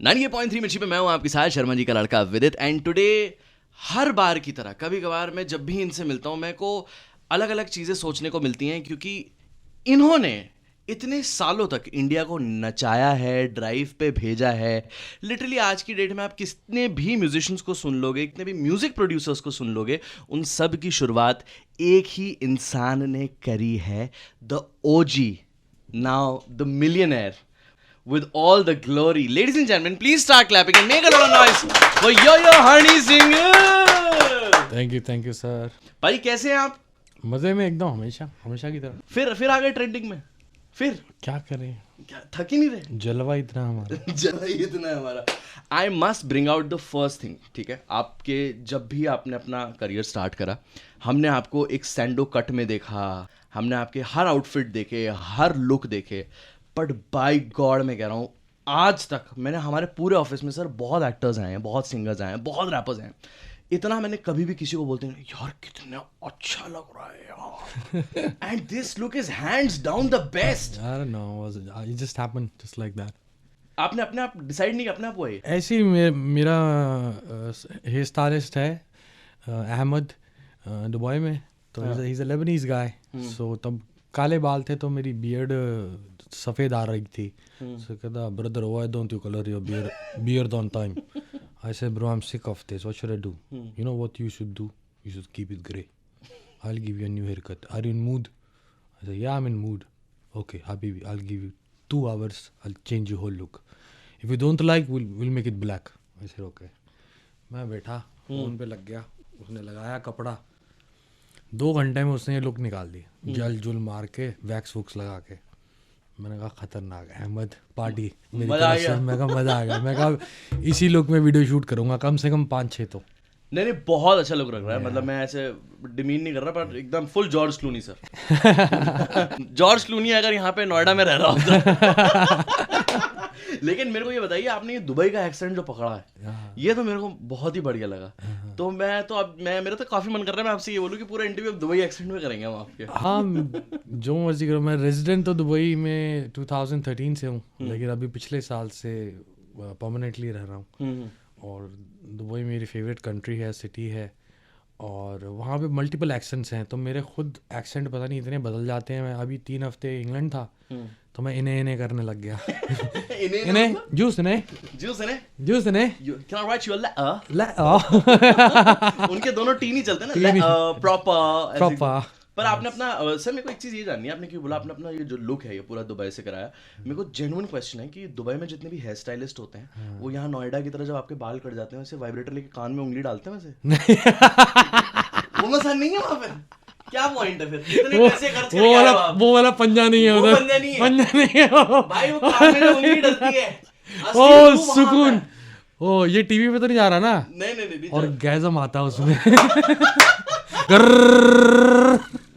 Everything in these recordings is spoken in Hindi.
98.3 मिर्ची पे मैं हूं आपके साथ शर्मा जी का लड़का विदित। एंड टुडे हर बार की तरह कभी कभार मैं जब भी इनसे मिलता हूं मेरे को अलग अलग चीज़ें सोचने को मिलती हैं, क्योंकि इन्होंने इतने सालों तक इंडिया को नचाया है, ड्राइव पे भेजा है। लिटरली आज की डेट में आप कितने भी म्यूजिशियंस को सुन लोगे, कितने भी म्यूजिक प्रोड्यूसर्स को सुन लोगे, उन सब की शुरुआत एक ही इंसान ने करी है, the OG, now the millionaire, with all the glory. Ladies and gentlemen, please start clapping and make a lot of noise for Yo-Yo Honey Singer. Thank you sir. भाई कैसे हैं आप? मजे में एकदम, हमेशा की तरह। फिर आ गए ट्रेंडिंग में। फिर क्या करें, क्या थक ही नहीं रहे? जलवा इतना हमारा जला ही इतना है हमारा। I must bring out the first thing, ठीक है? आपके जब भी आपने अपना करियर स्टार्ट करा, हमने आपको एक सैंडो कट में देखा, हमने आपके हर आउटफिट देखे, हर लुक देखे, बट बाय गॉड मैं कह रहा हूँ आज तक मैंने हमारे पूरे ऑफिस में सर बहुत एक्टर्स आए हैं, बहुत सिंगर्स आए हैं, बहुत रैपर्स हैं, इतना मैंने कभी भी किसी को बोलते नहीं यार कितना अच्छा लग रहा है यार, and this look is hands down the best. I don't know, it just happened just like that. आपने अपने आप डिसाइड नहीं किया, अपने आप हुआ ये? ऐसे ही मेरा हेयर स्टाइलिस्ट है अहमद दुबई में, तो ही इज अ लेबनीज गाय। सो तब काले बाल थे तो मेरी बियर्ड सफ़ेद आ रही थी। सो कहता brother why don't you colour your beard on time? I said bro I am sick of this, what should I do? You know what you should do? You should keep it grey. I'll give you a new haircut. Are you in mood? I said, yeah, I'm in mood. Okay, Habibi, I'll give you 2 hours. I'll change your whole look. If you don't like, we'll make it black. I said, okay. मैं बैठा, फोन पे लग गया, उसने लगाया कपड़ा, 2 घंटे में उसने ये लुक निकाल दी, जल जुल मार के, वैक्स वुक्स लगा के। मैंने कहा खतरनाक है अहमद, पार्टी मेरी तरफ से। मैं कहा मजा आ गया। मैं कहा इसी लुक में वीडियो शूट करूंगा, कम से कम 5-6 तो। नहीं बहुत अच्छा लुक लग रहा है, मतलब मैं ऐसे डिमीन नहीं कर रहा, पर एकदम full George Clooney sir. George Clooney अगर यहाँ पे नोएडा में रह रहा होता। लेकिन मेरे को ये बताइए, आपने ये दुबई का एक्सेंट जो पकड़ा है, ये तो मेरे को बहुत ही बढ़िया लगा। तो मेरा तो काफी मन कर रहा है मैं आपसे ये बोलूं कि पूरा इंटरव्यू अब दुबई एक्सेंट में करेंगे हम आपके। हाँ जो मर्जी करो। मैं रेजिडेंट तो दुबई में 2013 से हूँ, लेकिन अभी पिछले साल से परमानेंटली रह रहा हूँ। और दुबई मेरी फेवरेट कंट्री है, सिटी है, और वहाँ पे मल्टीपल एक्सेंट्स हैं, तो मेरे खुद एक्सेंट पता नहीं इतने बदल जाते हैं। मैं अभी 3 हफ्ते इंग्लैंड था, तो मैं इन्हें करने लग गया। इन्हें जूस इन्हें Can I write you a letter? उनके दोनों टी नहीं चलते ना, प्रॉपर। पर आपने अपना सर मेरे को एक चीज़ ये जाननी है, आपने क्यों बोला आपने अपना ये जो लुक है ये पूरा दुबई से कराया? मेरे को जेन्युइन क्वेश्चन है कि दुबई में जितने भी हेयर स्टाइलिस्ट होते हैं, वो यहाँ नोएडा की तरह जब आपके बाल कट जाते हैं वैसे वाइब्रेटर लेके कान में उंगली डालते हैं वैसे? वो मसला नहीं है वहाँ पे? क्या पॉइंट है फिर? इतने पैसे खर्च करके आए हो आप। वो वाला पंजा नहीं है उधर, पंजा नहीं है, पंजा नहीं है भाई, वो कान में उंगली डलती है। ओ सुकून। ओ ये टीवी पे तो नहीं जा रहा ना? नहीं और गैज़म आता है उसमें।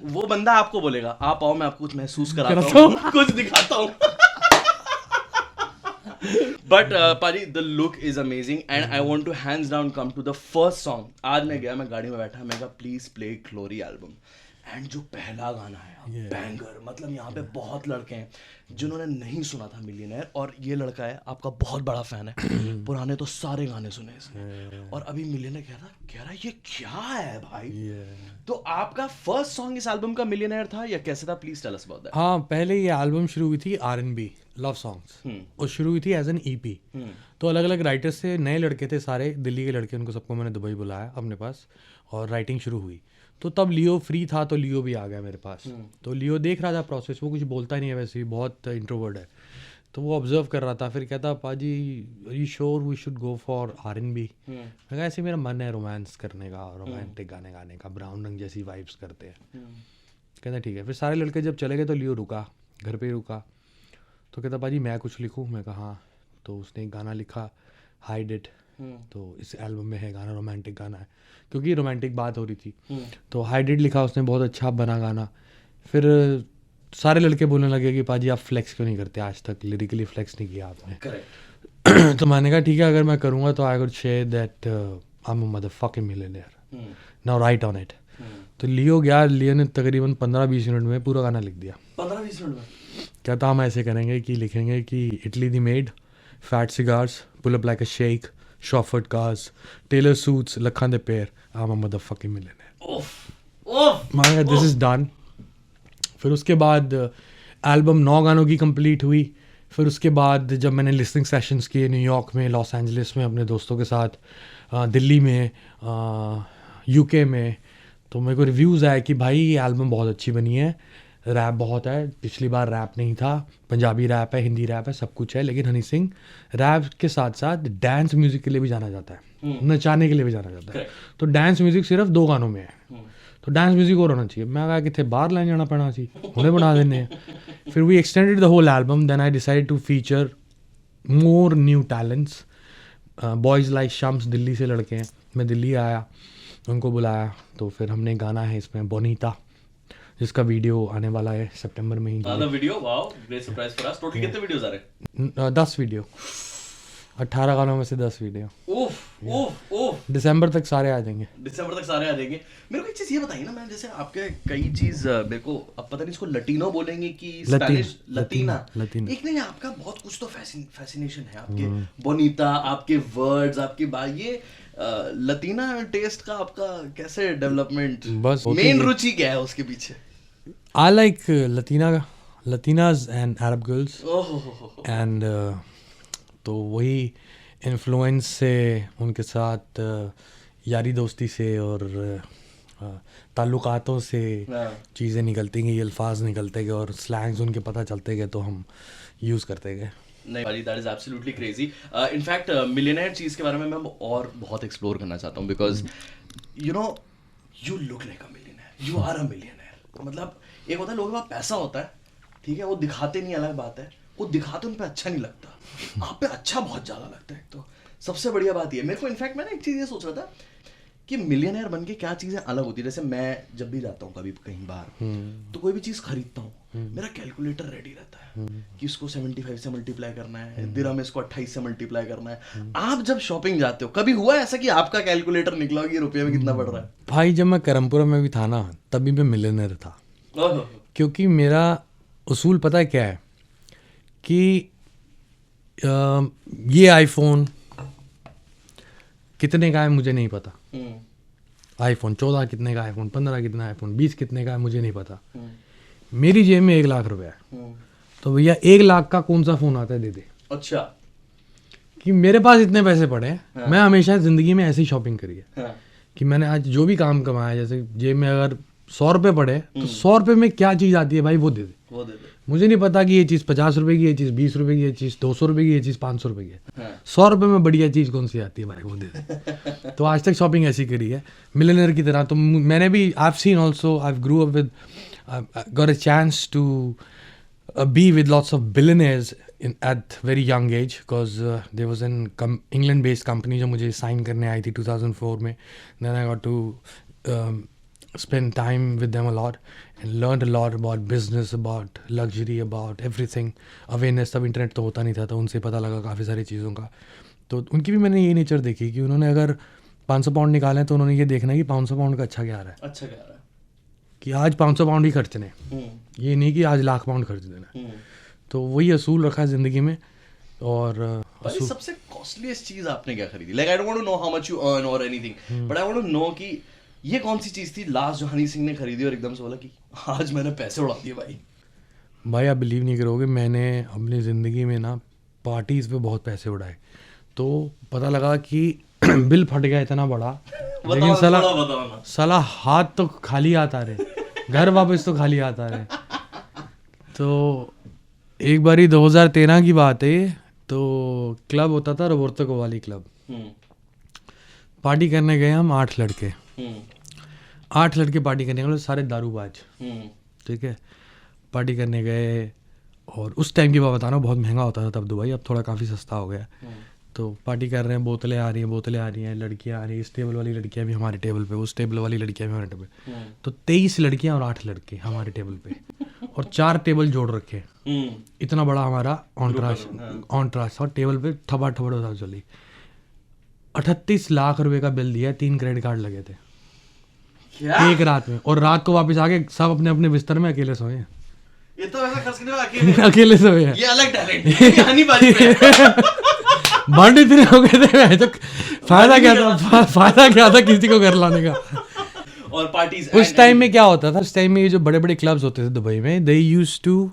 वो बंदा आपको बोलेगा आप आओ, मैं आपको कुछ महसूस कराता हूँ, कुछ दिखाता हूँ। बट पारी the look is amazing and I want to hands down come to the first song. आज मैं गाड़ी में बैठा, मैं कहा please play Glory album, and जो पहला गाना है बैंगर, मतलब यहाँ पे बहुत लड़के हैं जिन्होंने नहीं सुना था मिलियनेयर, और ये लड़का है आपका बहुत बड़ा फैन है। पुराने तो सारे गाने सुने इसने, और अभी मिलियनेयर कह रहा ये क्या है भाई? तो आपका फर्स्ट सॉन्ग इस एल्बम का मिलियनेयर था या कैसे था? Please tell us about that. हाँ, पहले ये एल्बम शुरू हुई थी R&B लव सॉन्ग्स, और शुरू हुई थी एज एन EP। तो अलग अलग राइटर्स से, नए लड़के थे सारे, दिल्ली के लड़के, उनको सबको मैंने दुबई बुलाया अपने पास, और राइटिंग शुरू हुई। तो तब लियो फ्री था, तो लियो भी आ गया मेरे पास। तो लियो देख रहा था प्रोसेस, वो कुछ बोलता नहीं है वैसे भी, बहुत इंट्रोवर्ट है। तो वो ऑब्जर्व कर रहा था, फिर कहता पाजी you sure we should go for R&B। मैं कहा ऐसे मेरा मन है रोमांस करने का, रोमांटिक गाने गाने का, ब्राउन रंग जैसी वाइब्स करते हैं। कहता ठीक है। फिर सारे लड़के जब चले गए तो लियो रुका, घर पे ही रुका। तो कहता पाजी मैं कुछ लिखूँ? मैं कहा हाँ। तो उसने एक गाना लिखा, हाइड इट। तो इस एल्बम में है गाना, रोमांटिक गाना है, क्योंकि रोमांटिक बात हो रही थी। तो हाइड इट लिखा उसने, बहुत अच्छा बना गाना। फिर सारे लड़के बोलने लगे कि पाजी आप फ्लेक्स क्यों नहीं करते, आज तक लिरिकली फ्लेक्स नहीं किया आपने। तो मैंने कहा ठीक है, अगर मैं करूँगा तो I would share that I am a motherfucking millionaire, now right on it. तो लियो गया, लियो ने तकरीबन 15-20 मिनट में पूरा गाना लिख दिया। 15-20 मिनट में? कहता हम ऐसे करेंगे कि लिखेंगे कि इटली दी made, fat cigars, pull up like a sheikh, chauffeured cars, tailored suits, लखन they pair, I am a motherfucking millionaire. मांगा दिस इज डन। फिर उसके बाद एल्बम 9 गानों की कंप्लीट हुई। फिर उसके बाद जब मैंने लिसनिंग सेशंस किए न्यूयॉर्क में, लॉस एंजलिस में अपने दोस्तों के साथ, दिल्ली में, UK में, तो मेरे को रिव्यूज़ आए कि भाई ये एल्बम बहुत अच्छी बनी है, रैप बहुत है, पिछली बार रैप नहीं था, पंजाबी रैप है, हिंदी रैप है, सब कुछ है, लेकिन हनी सिंह रैप के साथ साथ डांस म्यूज़िक के लिए भी जाना जाता है, नचाने के लिए भी जाना जाता है। तो डांस म्यूज़िक सिर्फ 2 गानों में है, तो डांस म्यूजिक और होना चाहिए। मैं कहा कितने बाहर लैन जाना पैना सी, उन्हें बना देने। फिर we extended the whole album, then I decide to feature more new talents, boys like Shams, Delhi से लड़के हैं। मैं दिल्ली आया, उनको बुलाया, तो फिर हमने गाना है इसमें बोनीता, जिसका वीडियो आने वाला है सितंबर में ही। Video, wow, great surprise for us. Total कितने वीडियोस आ रहे हैं? 10 वीडियो, 18 गानों में से 10 वीडियो। ओफ दिसंबर तक सारे आ जाएंगे। दिसंबर तक सारे आ जाएंगे। मेरे को एक चीज़ ये बताइए ना, मैं जैसे आपके कई चीज़ मेरे को अब पता नहीं इसको लटीनो बोलेंगे कि स्पेनिश, लतीना। एक नहीं, आपका बहुत कुछ तो फैसिनेशन है आपके बोनीता, आपके वर्ड्स, आपकी बात, ये लतीना टेस्ट का आपका कैसे डेवलपमेंट, बस मेन रुचि क्या है उसके पीछे? I like Latinas and Arab girls and तो वही इन्फ्लुएंस से, उनके साथ यारी दोस्ती से और ताल्लुकातों से चीज़ें निकलती गई, अल्फाज निकलते गए और स्लैंग्स उनके पता चलते गए, तो हम यूज़ करते गए। नहीं भाई, that is absolutely crazy. In fact millionaire चीज़ के बारे में मैं और बहुत एक्सप्लोर करना चाहता हूँ, because you know you look like a millionaire, you are a millionaire. मतलब एक होता है लोगों के पास पैसा होता है, ठीक है, वो दिखाते नहीं, अलग बात है, वो दिखाते उन पे अच्छा नहीं लगता, आप पे अच्छा बहुत ज़्यादा लगता है। तो सबसे बढ़िया बात ये मेरे को, इनफैक्ट मैं ना एक चीज़ ये सोच रहा था कि मिलियनेयर बन के क्या चीज़ें अलग होती है। जैसे मैं जब भी जाता हूँ कभी कहीं बाहर, तो कोई भी चीज़ खरीदता हूँ, मेरा कैलकुलेटर रेडी रहता है कि इसको 75 से मल्टीप्लाई करना है, दिरहम इसको 28 से मल्टीप्लाई करना है। आप जब शॉपिंग जाते हो, कभी हुआ ऐसा कि आपका कैलकुलेटर निकला कि रुपये में कितना पड़ रहा है? भाई जब मैं करमपुरा में भी था ना, तभी मैं मिलियनेयर था, क्योंकि मेरा उसूल पता है क्या है कि ये आईफोन कितने का है मुझे नहीं पता, आईफोन 14 कितने का, आईफोन 15 कितना, आईफोन 20 कितने का है मुझे नहीं पता। मेरी जेब में 1 लाख रुपए है, तो भैया 1 लाख का कौन सा फोन आता है दे दे। अच्छा, कि मेरे पास इतने पैसे पड़े हैं। हाँ। मैं हमेशा जिंदगी में ऐसी शॉपिंग करी है। हाँ। कि मैंने आज जो भी काम कमाया, जैसे जेब में अगर 100 रुपये पड़े तो 100 रुपये में क्या चीज़ आती है भाई वो दे दे। मुझे नहीं पता कि ये चीज़ 50 रुपए की, ये चीज़ 20 रुपए की, ये चीज़ 200 रुपए की, ये चीज़ 500 रुपए की है। 100 रुपये में बढ़िया चीज़ कौन सी आती है भाई वो दे दे। तो आज तक शॉपिंग ऐसी करी है मिलियनेयर की तरह। तो मैंने भी, I have seen also, I grew up with, got a chance to be with lots of billionaires at very young age, because there was an England based company जो मुझे sign करने आई थी 2004 में. Then I got to spend time with them a lot and learned a lot about business, about luxury, about everything. Awareness, तब इंटरनेट तो होता नहीं था, तो उनसे पता लगा काफ़ी सारी चीज़ों का. तो उनकी भी मैंने ये नेचर देखी कि उन्होंने अगर 500 पाउंड निकाले तो उन्होंने ये देखना कि 500 पाउंड का अच्छा क्या आ रहा है, कि आज 500 पाउंड ही खर्चने, ये नहीं कि आज लाख पाउंड खर्च देना. तो वही असूल रखा है ज़िंदगी में. और सबसे कॉस्टलीस्ट चीज़ आपने क्या खरीदी? Like I don't want to know how much you earn और anything, but I want to know कि ये कौन सी चीज़ थी लास्ट जो हनी सिंह ने खरीदी और एकदम से बोला कि आज मैंने पैसे उड़ा दिए भाई. आप बिलीव नहीं करोगे, मैंने अपनी ज़िंदगी में ना पार्टीज़ पे बहुत पैसे उड़ाए. तो पता लगा कि बिल फट गया इतना बड़ा लेकिन साला हाथ तो खाली आता रहे, घर वापस तो खाली आता रहे। तो एक बारी 2013 की बात है, तो क्लब होता था रोबर्तो कोवाली क्लब। पार्टी करने गए हम 8 लड़के, 8 लड़के पार्टी करने गए, सारे दारूबाज, ठीक है। पार्टी करने गए, और उस टाइम की बात बता रहा हूँ, बहुत महंगा होता था तब दुबई, अब थोड़ा काफ़ी सस्ता हो गया। तो पार्टी कर रहे हैं, बोतलें आ रही हैं, लड़कियाँ आ रही हैं, इस टेबल वाली लड़कियाँ भी हमारे टेबल पे, उस टेबल वाली लड़कियाँ भी हमारे टेबल पे। तो 23 लड़कियाँ और 8 लड़के हमारे टेबल पे, और 4 टेबल जोड़ रखे। इतना बड़ा हमारा ऑनट्राश और टेबल पे ठबा ठबड़ चली। 38 लाख रुपए का बिल दिया, 3 क्रेडिट कार्ड लगे थे एक रात में, और रात को वापस आके सब अपने अपने बिस्तर में अकेले सोए हैं। ये तो ऐसा खर्च करने वाला अकेले सोए हैं। ये अलग टैलेंट है, हनी बाजी पे। बंड इतने हो गए थे, तो फायदा क्या था किसी को घर लाने का। और पार्टीज उस टाइम में क्या होता था, उस टाइम में ये जो बड़े बड़े क्लब्स होते थे दुबई में, they used to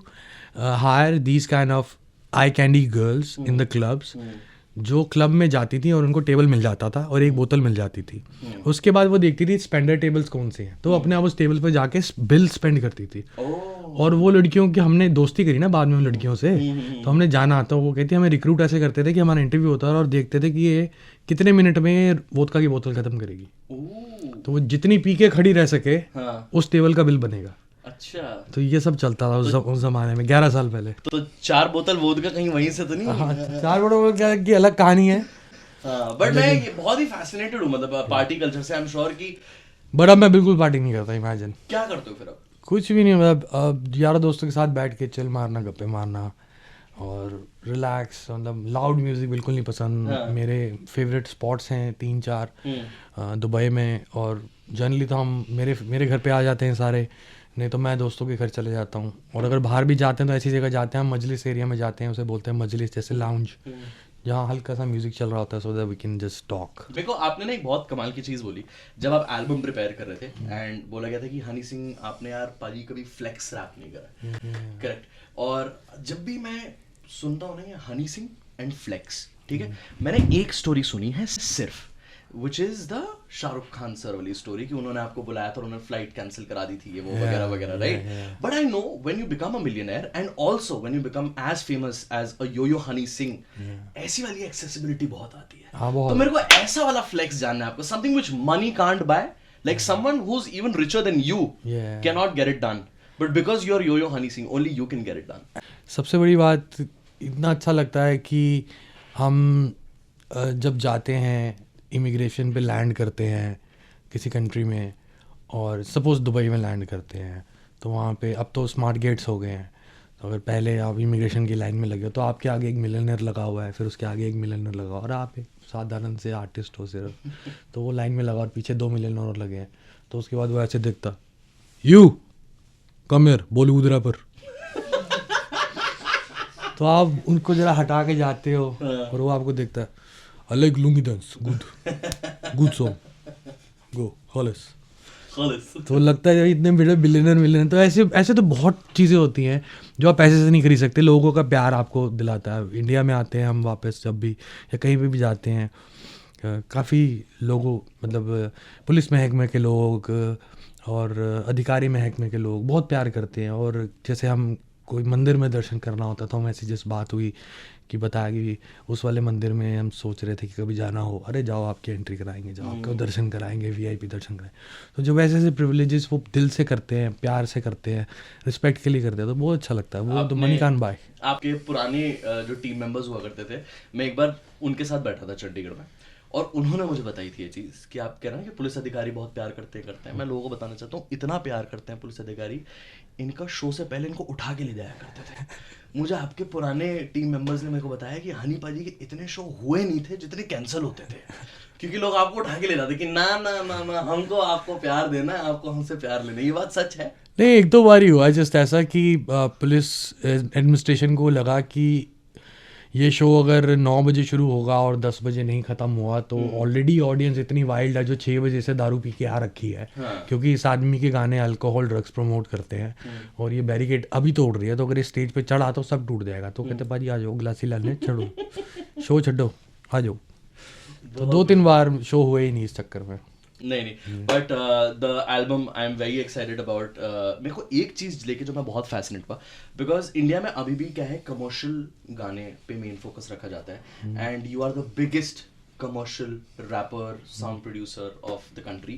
hire these kind of eye candy girls in the clubs, जो क्लब में जाती थी और उनको टेबल मिल जाता था और एक बोतल मिल जाती थी। उसके बाद वो देखती थी स्पेंडर टेबल्स कौन से हैं, तो अपने आप उस टेबल पर जाके बिल स्पेंड करती थी। और वो लड़कियों की हमने दोस्ती करी ना बाद में, उन लड़कियों से, तो हमने जाना, तो वो कहती हमें रिक्रूट ऐसे करते थे कि हमारा इंटरव्यू होता था और देखते थे कि ये कितने मिनट में वोदका की बोतल खत्म करेगी, तो वो जितनी पी के खड़ी रह सके उस टेबल का बिल बनेगा। अच्छा, तो ये सब चलता था उस जमाने में, 11 साल पहले। तो 4 बोतल वोदका कहीं वहीं से तो नहीं? हाँ, 4 बोतल क्या की अलग कहानी है। बट मैं बहुत ही फैसिनेटेड हूँ, मतलब पार्टी कल्चर से। आई एम श्योर कि, बट अब मैं बिल्कुल पार्टी नहीं करता। इमेजिन क्या करते हो फिर अब? कुछ भी नहीं, मतलब यारों दोस्तों के साथ बैठ के चिल मारना, गप्पे मारना और रिलैक्स। मतलब लाउड म्यूजिक बिल्कुल नहीं पसंद। मेरे फेवरेट स्पॉट्स हैं 3-4 दुबई में, और जनरली तो हम मेरे घर पे आ जाते हैं सारे, नहीं तो मैं दोस्तों के घर चले जाता हूँ। और अगर बाहर भी जाते हैं तो ऐसी जगह जाते हैं, हम मजलिस एरिया में जाते हैं, उसे बोलते हैं मजलिस, जैसे लाउंज, जहाँ हल्का सा म्यूजिक चल रहा होता है, so that we can just talk. देखो, आपने ना एक बहुत कमाल की चीज़ बोली जब आप एल्बम प्रिपेयर कर रहे थे, एंड बोला गया था कि हनी सिंह आपने यार पाजी कभी फ्लेक्स रैप नहीं करा। करेक्ट। और जब भी मैं सुनता हूँ ना ये हनी सिंह एंड फ्लेक्स, ठीक है, मैंने एक स्टोरी सुनी है सिर्फ, which is the Shahrukh Khan sir वाली स्टोरी, कि उन्होंने आपको बुलाया था और उन्होंने फ्लाइट कैंसिल करा दी थी, ये वो वगैरह वगैरह, right? But I know when you become a millionaire and also when you become as famous as a Yo Yo Honey Singh, ऐसी वाली एक्सेसिबिलिटी बहुत आती है। तो मेरे को ऐसा वाला फ्लेक्स जानना है आपको, something which money can't buy, like someone who is even richer than you can not get it done, but because you are Yo Yo Honey Singh only you can get it done. सबसे बड़ी बात, इतना अच्छा लगता है कि हम जब जाते हैं, इमिग्रेशन पे लैंड करते हैं किसी कंट्री में, और सपोज़ दुबई में लैंड करते हैं, तो वहाँ पे अब तो स्मार्ट गेट्स हो गए हैं, तो अगर पहले आप इमिग्रेशन की लाइन में लगे तो आपके आगे एक मिलियनर लगा हुआ है, फिर उसके आगे एक मिलियनर लगा, और आप एक साधारण से आर्टिस्ट हो सिर्फ, तो वो लाइन में लगा और पीछे 2 मिलियनर और लगे हैं, तो उसके बाद वो ऐसे दिखता, you come here, Bollywood rapper. तो आप उनको जरा हटा के जाते हो और वो आपको देखता है, I like Lungi dance, good song, go हॉलेस। तो लगता है इतने बड़े बिलियनर, तो ऐसे तो बहुत चीज़ें होती हैं जो आप पैसे से नहीं खरीद सकते। लोगों का प्यार आपको दिलाता है। इंडिया में आते हैं हम वापस जब भी, या कहीं पे भी जाते हैं, काफ़ी लोगों, मतलब पुलिस महकमे के लोग और अधिकारी महकमे के लोग बहुत प्यार करते हैं। और जैसे हम कोई मंदिर में दर्शन करना होता तो हम ऐसी जिस बात हुई कि बताया कि उस वाले मंदिर में हम सोच रहे थे कि कभी जाना हो, अरे जाओ आपकी एंट्री कराएंगे, जाओ आपको दर्शन कराएंगे, VIP दर्शन कराएंगे। तो जो वैसे ऐसे प्रिविलेजेस वो दिल से करते हैं, प्यार से करते हैं, रिस्पेक्ट के लिए करते हैं, तो बहुत अच्छा लगता है। वो तो मनी कान बाय। आपके पुराने जो टीम मेंबर्स हुआ करते थे, मैं एक बार उनके साथ बैठा था चंडीगढ़ में, और उन्होंने मुझे बताई थी ये चीज़ कि आप कह रहे हैं कि पुलिस अधिकारी बहुत प्यार करते हैं। मैं लोगों को बताना चाहता हूँ, इतना प्यार करते हैं पुलिस अधिकारी, इनका शो से पहले इनको उठा के ले जाया करते थे। मुझे आपके पुराने टीम मेंबर्स ने मेरे को बताया कि हनी पाजी के इतने शो हुए नहीं थे जितने कैंसिल होते थे, क्योंकि लोग आपको उठा के ले जाते कि ना ना ना ना, हमको आपको प्यार देना है, आपको हमसे प्यार लेना है। ये बात सच है? नहीं, 1-2 बार ही हुआ जस्ट ऐसा कि पुलिस एडमिनिस्ट्रेशन को लगा कि ये शो अगर 9 बजे शुरू होगा और 10 बजे नहीं ख़त्म हुआ तो ऑलरेडी ऑडियंस इतनी वाइल्ड है जो 6 बजे से दारू पी के आ रखी है। क्योंकि इस आदमी के गाने अल्कोहल ड्रग्स प्रमोट करते हैं और ये बैरिकेड अभी तोड़ रही है, तो अगर इस स्टेज पे चढ़ा तो सब टूट जाएगा। तो कहते भाजी आ जाओ, गिलासी लाने छोड़ो, शो छड्डो, आ जाओ। तो 2-3 बार शो हुए ही नहीं इस चक्कर में। नहीं but the album I am very excited about. मेरे को एक चीज लेके जो मैं बहुत फैसिनेट हुआ, बिकॉज इंडिया में अभी भी क्या है, कमर्शियल गाने पे मेन फोकस रखा जाता है, and you are the biggest commercial rapper, sound producer of the country,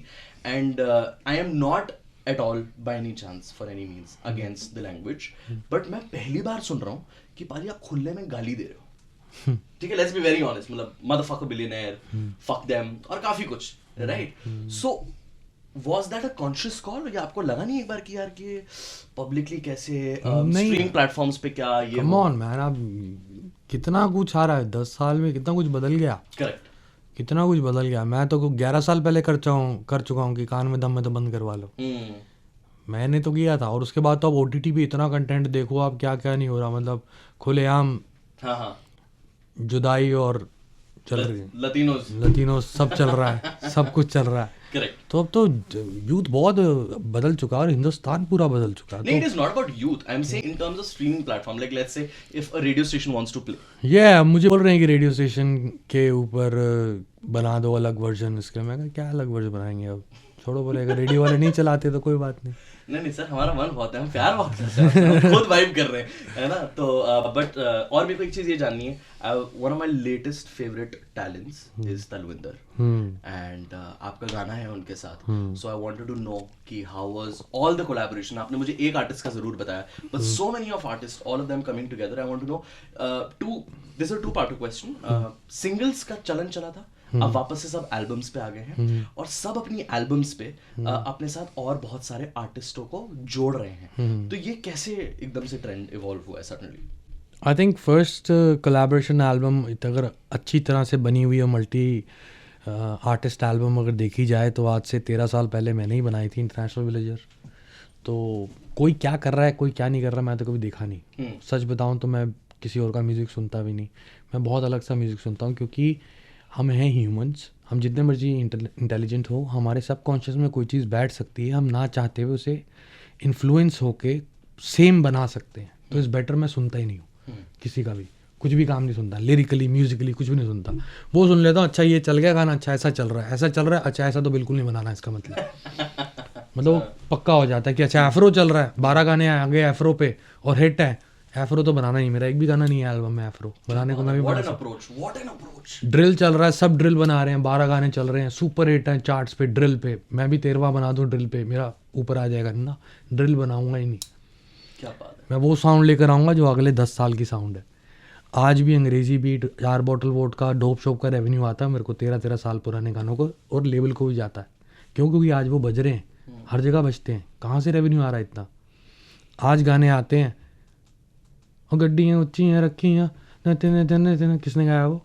and I am not at all by any chance for any means against the language, but मैं पहली बार सुन रहा हूँ कि पाजी आप खुले में गाली दे रहे हो. ठीक है, let's be very honest, मतलब motherfucker billionaire, fuck them और काफी कुछ, right? So was that a conscious call या आपको लगा नहीं एक बार कि यार कि पब्लिकली कैसे स्ट्रीमिंग प्लेटफॉर्म्स पे क्या ये come on man, अब कितना कुछ आ रहा है 10 साल में, कितना कुछ बदल गया. करेक्ट, कितना कुछ बदल गया. मैं तो 11 साल पहले कर चुका हूँ कि कान में दम में तो बंद करवा लो. मैंने तो किया था, और उसके बाद तो अब OTT पे इतना कंटेंट देखो आप, क्या क्या नहीं हो रहा. मतलब खुलेआम जुदाई और चल रही है, लतीनोस सब चल रहा है, सब कुछ चल रहा है. करेक्ट. तो अब तो यूथ बहुत बदल चुका है और हिंदुस्तान पूरा बदल चुका है. नहीं, it is not about youth. I'm saying in terms of streaming platform. Like let's say if a radio station wants to play. Yeah, मुझे बोल रहे हैं कि रेडियो स्टेशन के ऊपर बना दो अलग वर्जन इसके. मैं कहा क्या अलग वर्जन बनाएंगे, अब छोड़ो. बोले अगर रेडियो वाले नहीं चलाते तो कोई बात नहीं. नहीं सर, हमारा मन बहुत है, हम प्यार बहुत करते हैं, हम खुद वाइब कर रहे हैं, है ना. तो बट और मेरे को एक चीज़ ये जाननी है. One of my latest favourite talents is Talwinder, and आपका गाना है उनके साथ. So I wanted to know कि how was all the collaboration. आपने मुझे एक आर्टिस्ट का जरूर बताया, but so many of artist, all of them coming together. I want to know this is 2-part question. Singles का चलन चला था, अब वापस से सब एल्बम्स पे आ गए हैं, और सब अपनी एल्बम्स पे अपने साथ और बहुत सारे आर्टिस्टों को जोड़ रहे हैं. तो ये कैसे एकदम से ट्रेंड इवॉल्व हुआ है suddenly? I think first collaboration album अगर अच्छी तरह से बनी हुई है, मल्टी आर्टिस्ट एल्बम अगर देखी जाए, तो आज से 13 साल पहले मैंने ही बनाई थी, इंटरनेशनल विलेजर. तो कोई क्या कर रहा है, कोई क्या नहीं कर रहा, मैं तो कभी देखा नहीं. सच बताऊं तो मैं किसी और का म्यूज़िक सुनता भी नहीं. मैं बहुत अलग सा म्यूज़िक सुनता हूँ, क्योंकि हम हैं ह्यूमंस. हम जितने मर्जी इंटेलिजेंट हो, हमारे सबकॉन्शियस में कोई चीज़ बैठ सकती है, हम ना चाहते हुए उसे इन्फ्लुएंस होके सेम बना सकते हैं. तो इस बेटर मैं सुनता ही नहीं हूँ किसी का भी, कुछ भी काम नहीं सुनता, लिरिकली म्यूजिकली कुछ भी नहीं सुनता. वो सुन लेता हूँ, अच्छा ये चल गया गाना, अच्छा ऐसा चल रहा है, ऐसा चल रहा है, अच्छा ऐसा तो बिल्कुल नहीं बनाना इसका मतलब वो पक्का हो जाता है कि अच्छा एफ्रो चल रहा है, 12 गाने आ गए एफ्रो पे और हिट है, एफ्रो तो बनाना नहीं. मेरा एक भी गाना नहीं है एल्बम में एफ्रो बनाने को. मैं भी बना सकता. ड्रिल चल रहा है, सब ड्रिल बना रहे हैं, 12 गाने चल रहे हैं, सुपर हिट है चार्ट्स पे ड्रिल पे. मैं भी 13वां बना दूं ड्रिल पे, मेरा ऊपर आ जाएगा ना. ड्रिल बनाऊंगा ही नहीं. क्या बात है. मैं वो साउंड लेकर आऊँगा जो अगले 10 साल की साउंड है. आज भी अंग्रेजी बीट 4 बॉटल वोट का डोप शोप का रेवेन्यू आता है मेरे को 13 साल पुराने गानों को, और लेवल को भी जाता है. क्यों? क्योंकि आज वो बज रहे हैं, हर जगह बजते हैं. कहाँ से रेवेन्यू आ रहा है इतना? आज गाने आते हैं और गड्डियाँ ऊँची हैं रखी हैं, किसने गाया वो?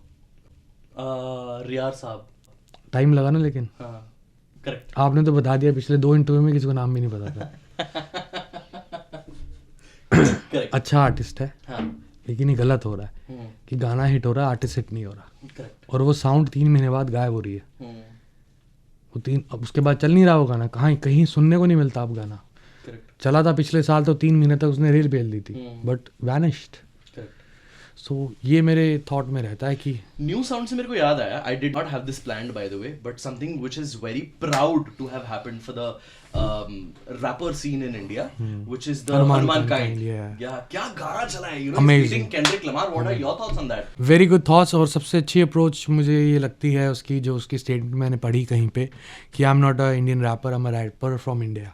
रियार साहब. टाइम लगा ना, लेकिन करेक्ट. आपने तो बता दिया पिछले 2 इंटरव्यू में, किसी को नाम भी नहीं पता था. अच्छा आर्टिस्ट है, लेकिन ये गलत हो रहा है कि गाना हिट हो रहा है, आर्टिस्ट हिट नहीं हो रहा. और वो साउंड 3 महीने बाद गायब हो रही है. वो अब उसके बाद चल नहीं रहा वो गाना, कहीं सुनने को नहीं मिलता. अब गाना चला था पिछले साल, तो 3 महीने तक उसने रील भेज दी थी, बट वैनिश्ड. सो ये मेरे थॉट में रहता है कि न्यू साउंड से मेरे को याद आया, I did not have this planned by the way, but something which is very proud to have happened for the rapper scene in India, which is the Hanumankind. या क्या गाना चला है, you know, beating Kendrick Lamar. What are your thoughts on that? Very good thoughts. और सबसे अच्छी अप्रोच मुझे ये लगती है उसकी, जो उसकी स्टेटमेंट मैंने पढ़ी कहीं पे कि I am not a Indian rapper, I am a rapper from India.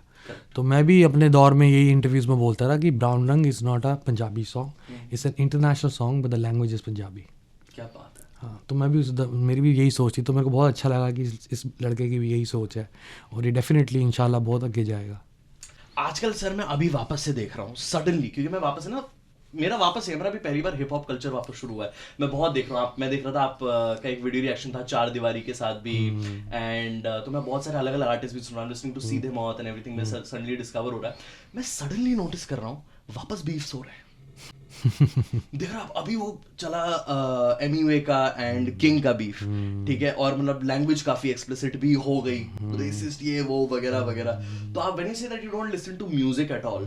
तो मैं भी अपने दौर में यही इंटरव्यूज में बोलता रहा कि ब्राउन रंग is not a Punjabi song, it's an international song but the language is Punjabi. क्या बात है. हाँ, तो मैं भी मेरी भी यही सोच थी. तो मेरे को बहुत अच्छा लगा कि इस लड़के की भी यही सोच है, और ये डेफिनेटली इंशाल्लाह बहुत आगे जाएगा. आजकल सर मैं अभी वापस से देख रहा हूँ सडनली, क्योंकि मैं वापस है ना, मेरा भी पहली बार हिप हॉप कल्चर वापस शुरू हुआ है. मैं बहुत देख रहा हूँ. मैं देख रहा था आपका एक वीडियो रिएक्शन था 4 दीवारी के साथ भी, एंड तो मैं बहुत सारे अलग अलग आर्टिस्ट भी सुन रहा हूँ, लिसनिंग टू सीधे मौत एंड एवरीथिंग. मैं सडनली डिस्कवर हो रहा है, मैं सडनली नोटिस कर रहा हूँ वापस बीफ्स हो रहे हैं. देख रहा अभी वो चला एमिवे का एंड किंग का बीफ, ठीक है, और मतलब लैंग्वेज काफी एक्सप्लिसिट भी हो गई, रेसिस्ट ये वो वगैरह वगैरह. तो आप when you say that you don't listen to music at all,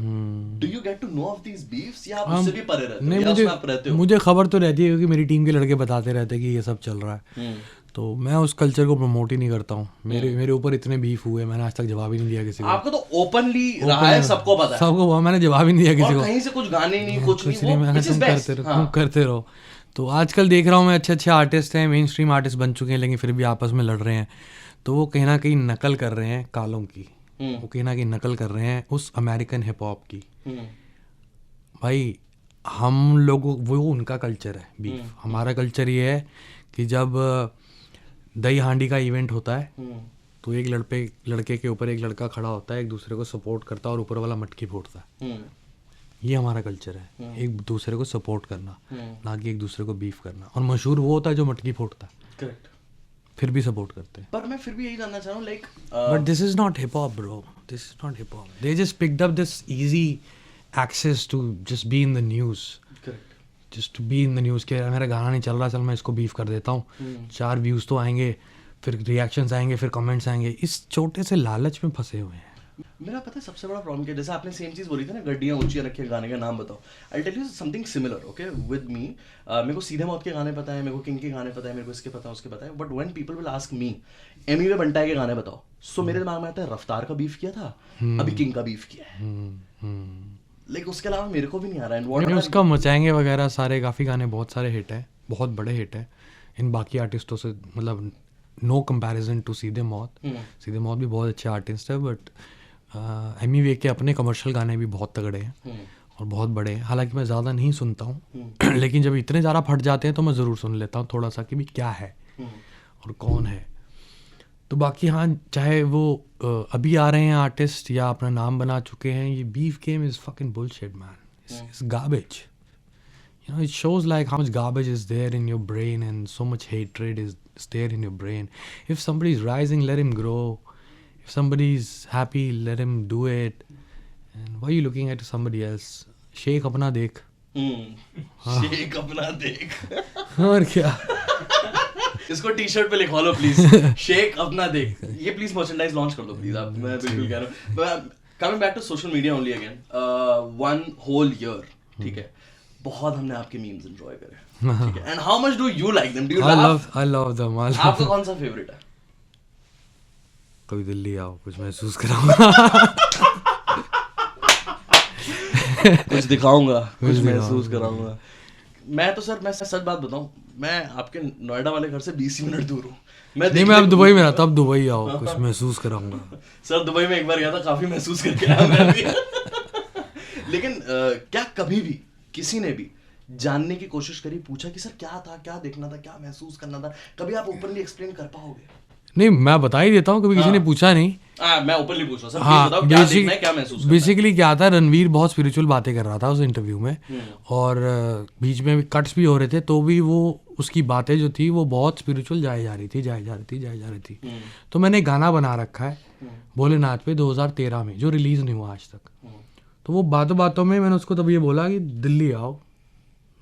do you get to know of these beefs, या आप उससे भी परे रहते हो, या उसमें आप रहते हो? मुझे खबर तो रहती है, क्योंकि मेरी टीम के लड़के बताते रहते हैं कि ये सब चल रहा है. तो मैं उस कल्चर को प्रमोट ही नहीं करता हूँ. मेरे ऊपर इतने बीफ हुए, मैंने आज तक जवाब ही नहीं दिया किसी को. आपको तो ओपनली रहा है, सबको पता है. सबको, मैंने जवाब ही नहीं दिया किसी को. कहीं से कुछ गाने नहीं, कुछ नहीं. मैंने तुम करते रहो. तो आजकल देख रहा हूँ मैं, अच्छे आर्टिस्ट हैं, मेन स्ट्रीम आर्टिस्ट बन चुके हैं, लेकिन फिर भी आपस में लड़ रहे हैं. तो वो कहीं ना कहीं नकल कर रहे हैं कालों की. वो कहीं ना कहीं नकल कर रहे हैं उस अमेरिकन हिप हॉप की. भाई हम लोगों, वो उनका कल्चर है बीफ. हमारा कल्चर ये है कि जब दही हांडी का इवेंट होता है तो एक लड़के के ऊपर एक लड़का खड़ा होता है, एक दूसरे को सपोर्ट करता है और ऊपर वाला मटकी फोड़ता है. ये हमारा कल्चर है, एक दूसरे को सपोर्ट करना, ना कि एक दूसरे को बीफ करना. और मशहूर वो होता है जो मटकी फोड़ता है. करेक्ट. फिर भी सपोर्ट करते हैं. पर मैं फिर भी यही जानना चाह रहा हूँ, like but this is not hip hop bro, this is not hip hop. They just picked up this easy access to just be in the news. Just to be in the news कि मेरा गाना नहीं चल रहा, चल मैं इसको बीफ कर देता हूँ. 4 व्यूज़ तो आएंगे, फिर रिएक्शंस आएंगे, फिर कमेंट्स आएंगे. इस छोटे से लालच में फंसे हुए हैं. मेरा पता है सबसे बड़ा प्रॉब्लम क्या है, जैसे आपने सेम चीज़ बोली थी ना, गड्डियाँ ऊंचियाँ रखिए, गाने का नाम बताओ. I tell you something similar, okay, with me. मेरे को सीधे मौत के गाने पता है, मेरे को किंग के गाने पता है, मेरे को इसके पता है, उसके पता है. But when people will ask me Emiway Bantai के गाने बताओ, सो मेरे दिमाग में आता है रफ्तार का बीफ किया था, अभी किंग का बीफ किया है. लाइक उसके अलावा मेरे को भी नहीं आ रहा है. उसका मचाएंगे वगैरह सारे काफ़ी गाने बहुत सारे हिट है, बहुत बड़े हिट है इन बाकी आर्टिस्टों से. मतलब नो कंपैरिजन टू सीधे मौत. सीधे मौत भी बहुत अच्छे आर्टिस्ट है, बट एमी वे के अपने कमर्शियल गाने भी बहुत तगड़े हैं और बहुत बड़े हैं. हालांकि मैं ज़्यादा नहीं सुनता हूँ लेकिन जब इतने ज़्यादा फट जाते हैं तो मैं ज़रूर सुन लेता हूँ थोड़ा सा कि भी क्या है और कौन है. तो बाकी हाँ, चाहे वो अभी आ रहे हैं आर्टिस्ट या अपना नाम बना चुके हैं, ये beef game is fucking bullshit man. It's garbage. You know, it shows like how much garbage is there in your brain and so much hatred is there in your brain. If somebody is rising, let him grow. If somebody is happy, let him do it. And why are you looking at somebody else? शेख अपना देख. शेख अपना देख. और क्या. इसको टी शर्ट पे लिखवा लो प्लीज. शेख अपना देख. ये प्लीज मर्चेंडाइज लॉन्च कर दो प्लीज आप. मैं बिल्कुल कह रहा हूँ. Coming back to social media only again, 1 whole year, ठीक है, बहुत हमने आपके मीम्स एंजॉय करे, ठीक है. And how much do you like them? Do you laugh? I love them. आपका कौन सा फेवरेट है? कभी दिल्ली आओ, कुछ महसूस कराऊंगा. कुछ दिखाऊंगा, कुछ महसूस कराऊंगा. मैं तो सर, मैं सच बात बताऊं, मैं आपके नोएडा वाले घर से 20 मिनट दूर हूँ. नहीं, मैं अब दुबई में रहता. अब दुबई आओ, कुछ महसूस कराऊंगा. सर दुबई में एक बार गया था, काफी महसूस करके आया मैं भी. लेकिन क्या कभी भी किसी ने भी जानने की कोशिश करी, पूछा कि सर क्या था, क्या देखना था, क्या महसूस करना था? कभी आप ओपनली एक्सप्लेन कर पाओगे? नहीं, मैं बता ही देता हूँ, कभी किसी ने पूछा नहीं. मैं ओपनली पूछ रहा हूँ सर. हाँ, बताओ क्या देखना है, क्या महसूस करना है? बेसिकली क्या था, रणवीर बहुत स्पिरिचुअल बातें कर रहा था उस इंटरव्यू में, और बीच में कट्स भी हो रहे थे, तो भी वो उसकी बातें जो थी वो बहुत स्पिरिचुअल जाए जा रही थी. तो मैंने गाना बना रखा है भोलेनाथ पे 2013 में, जो रिलीज नहीं हुआ आज तक. तो वो बातों बातों में मैंने उसको तब ये बोला कि दिल्ली आओ,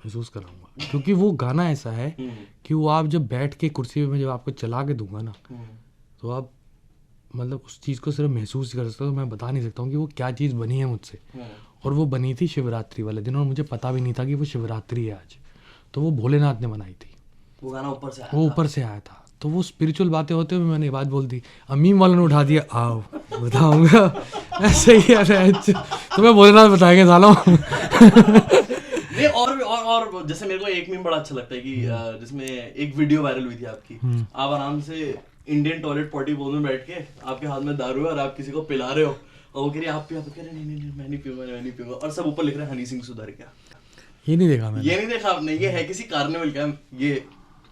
महसूस कराऊंगा. क्योंकि वो गाना ऐसा है कि वो आप जब बैठ के कुर्सी में जब आपको चला के दूंगा ना, तो आप मतलब उस चीज़ को सिर्फ महसूस कर सकते हो. तो मैं बता नहीं सकता हूँ कि वो क्या चीज़ बनी है मुझसे. और वो बनी थी शिवरात्रि वाले दिन, और मुझे पता भी नहीं था कि वो शिवरात्रि है आज. तो वो भोलेनाथ ने बनाई थी. वो गाना ऊपर से आया था. तो वो स्पिरिचुअल बातें होते हुए मैंने ये बात बोल दी. अमीम वालों ने उठा दिया, आओ बताऊंगा. ऐसे ही है तो मैं भोलेनाथ बताएंगे सालों. नहीं, और जैसे मेरे को एक मीम बड़ा अच्छा लगता है कि जिसमें एक वीडियो वायरल हुई थी आपकी. आप आराम से इंडियन टॉयलेट पॉटी बोल में बैठ के, आपके हाथ में दारू है और आप किसी को पिला रहे हो, और वो कह रही है आप पिया, तो कह रहे नहीं मैं नहीं पीऊंगा, और सब ऊपर लिख रहे हैं हनी सिंह सुधारिया. ये नहीं देखा मैंने. ये नहीं देखा आपने? ये है किसी कार्निवल का. ये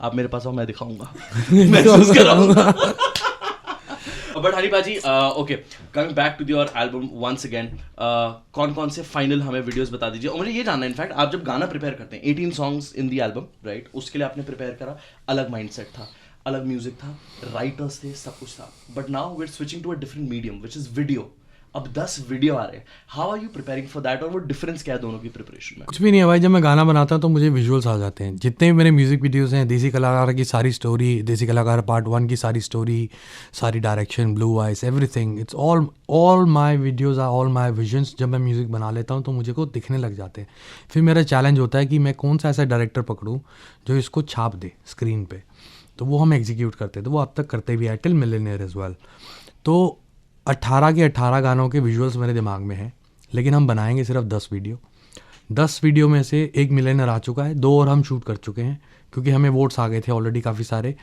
आप मेरे पास आओ, मैं दिखाऊंगा, महसूस कराऊंगा. बट हनी पाजी, okay, coming back to your album once again, कौन कौन से फाइनल हमें वीडियोस बता दीजिए. और मुझे ये जानना है, इनफैक्ट आप जब गाना प्रिपेयर करते हैं, 18 songs in the album, right, उसके लिए आपने प्रिपेयर करा, अलग माइंडसेट था, अलग म्यूजिक था, राइटर्स थे, सब कुछ था. But now we are switching to a different medium which is video. अब 10 वीडियो आ रहे हैं. How are you preparing for that? और वो डिफरेंस क्या है दोनों की प्रिपरेशन में? कुछ भी नहीं है भाई. जब मैं गाना बनाता हूँ तो मुझे विजुअल्स आ जाते हैं. जितने भी मेरे म्यूजिक वीडियोस हैं, देसी कलाकार की सारी स्टोरी, देसी कलाकार पार्ट 1 की सारी स्टोरी, सारी direction, blue eyes, everything, it's all my videos are all my visions. जब मैं म्यूज़िक बना लेता हूँ तो मुझे को दिखने लग जाते हैं. फिर मेरा चैलेंज होता है कि मैं कौन सा ऐसा डायरेक्टर पकड़ूँ जो इसको छाप दे स्क्रीन पे. तो वो हम एग्जीक्यूट करते थे, वो अब तक करते भी है टिल मिलियनेयर एज वेल। तो 18 के 18 गानों के विजुअल्स मेरे दिमाग में हैं, लेकिन हम बनाएंगे सिर्फ 10 वीडियो। 10 वीडियो में से 1 मिलियनर आ चुका है, 2 और हम शूट कर चुके हैं क्योंकि हमें वोट्स आ गए थे ऑलरेडी काफ़ी सारे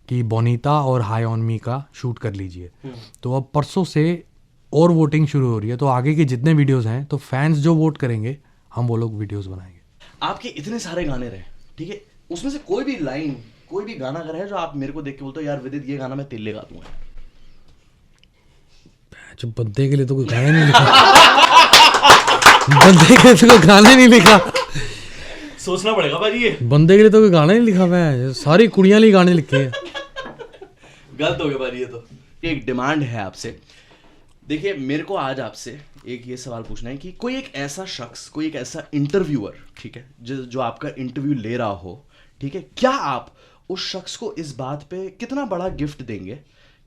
कि बोनीता और हाई ऑन मी का शूट कर लीजिए। तो अब परसों से और वोटिंग शुरू हो रही है, तो आगे के जितने वीडियोस हैं तो फैंस जो वोट करेंगे हम वो लोग वीडियोस बनाएंगे। आपके इतने सारे गाने रहे, ठीक है, उसमें से कोई भी लाइन, कोई भी गाना अगर है जो आप मेरे को देख के बोलते हो यार विदित ये गाना मैं तेरे लिए गा दूंगा। जो बंदे के लिए तो कोई गाना नहीं लिखा बंदे के लिए तो कोई गाना नहीं लिखा, सोचना पड़ेगा भाई, ये बंदे के लिए तो कोई गाना नहीं लिखा, मैं सारी कुड़ियां लिए गाने लिखे हैं। गलत हो गया भाई, ये तो एक डिमांड है आपसे। देखिए मेरे को आज आपसे एक ये सवाल पूछना है कि कोई एक ऐसा शख्स, कोई एक ऐसा इंटरव्यूअर, ठीक है, जो आपका इंटरव्यू ले रहा हो, ठीक है, क्या आप उस शख्स को इस बात पे कितना बड़ा गिफ्ट देंगे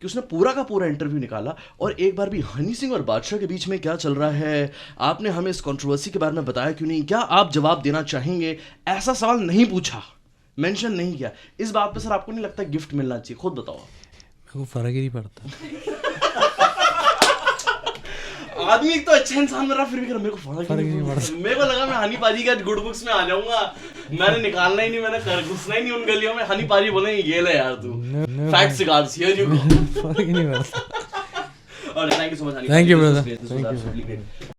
कि उसने पूरा का पूरा इंटरव्यू निकाला और एक बार भी हनी सिंह और बादशाह के बीच में क्या चल रहा है, आपने हमें इस कंट्रोवर्सी के बारे में बताया क्यों नहीं, क्या आप जवाब देना चाहेंगे, ऐसा सवाल नहीं पूछा, मेंशन नहीं किया, इस बात पे सर आपको नहीं लगता गिफ्ट मिलना चाहिए? खुद बताओ। मेरे को फर्क ही नहीं पड़ता। आदमी एक तो अच्छा इंसान मेरा, फिर भी मेरे को फर्क नहीं पड़ता। मेरे को लगा मैं हनी पाजी का गुड बुक्स में आ जाऊंगा, मैंने निकालना ही नहीं, मैंने कर घुसना ही नहीं उन गलियों में। हनी पाजी बोलेंगे ये ले यार तू fact cigars here you go. फर्क ही नहीं पड़ता। और thank you so much Honey. Thank you brother, thank you.